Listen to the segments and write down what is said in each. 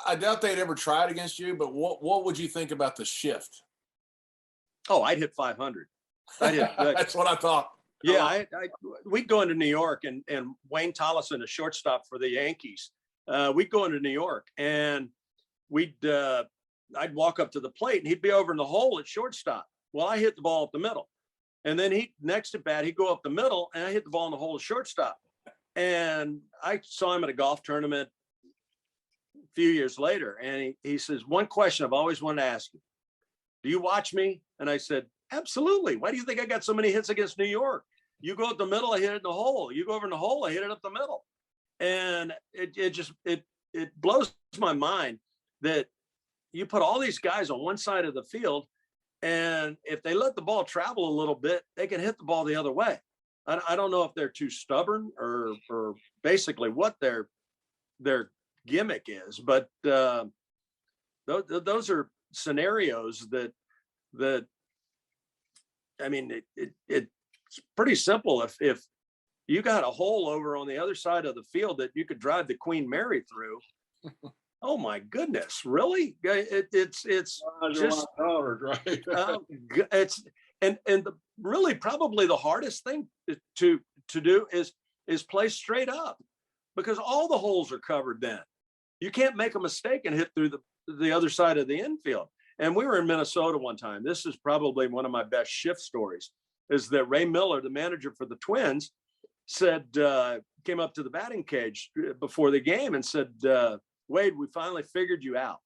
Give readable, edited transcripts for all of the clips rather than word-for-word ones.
I doubt they'd ever tried against you, but what would you think about the shift? Oh, I'd hit 500. I'd hit. That's what I thought. Yeah, we'd go into New York, and Wayne Tollison, a shortstop for the Yankees, we'd go into New York, and I'd walk up to the plate, and he'd be over in the hole at shortstop. Well, I hit the ball up the middle, and then next at bat, he'd go up the middle, and I hit the ball in the hole at shortstop. And I saw him at a golf tournament a few years later, and he says, one question I've always wanted to ask you: do you watch me? And I said, absolutely. Why do you think I got so many hits against New York? You go up the middle, I hit it in the hole. You go over in the hole, I hit it up the middle. And it blows my mind that you put all these guys on one side of the field, and if they let the ball travel a little bit, they can hit the ball the other way. I don't know if they're too stubborn or basically what their gimmick is, but those are scenarios that I mean, it's pretty simple. If you got a hole over on the other side of the field that you could drive the Queen Mary through, oh my goodness, really? It's just right. it's really probably the hardest thing to do is play straight up, because all the holes are covered. Then you can't make a mistake and hit through the other side of the infield. And we were in Minnesota one time. This is probably one of my best shift stories, is that Ray Miller, the manager for the Twins, said, came up to the batting cage before the game and said, Wade, we finally figured you out.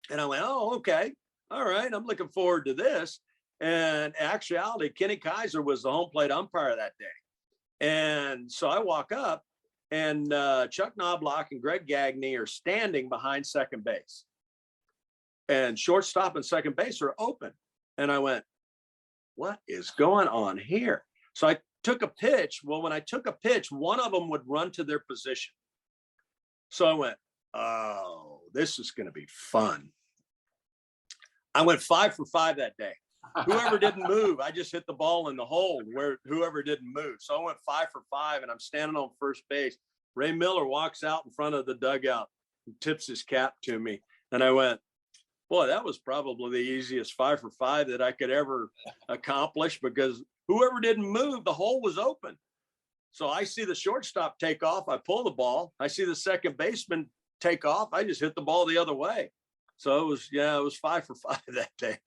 And I went, oh, okay. All right. I'm looking forward to this. And in actuality, Kenny Kaiser was the home plate umpire that day. And so I walk up, and Chuck Knobloch and Greg Gagne are standing behind second base. And shortstop and second base are open. And I went, what is going on here? So I took a pitch. Well, when I took a pitch, one of them would run to their position. So I went, oh, this is going to be fun. I went 5 for 5 that day. Whoever didn't move, I just hit the ball in the hole where whoever didn't move. So I went 5 for 5, and I'm standing on first base. Ray Miller walks out in front of the dugout and tips his cap to me. And I went, boy, that was probably the easiest 5 for 5 that I could ever accomplish, because whoever didn't move, the hole was open. So I see the shortstop take off. I pull the ball. I see the second baseman take off. I just hit the ball the other way. So it was 5 for 5 that day.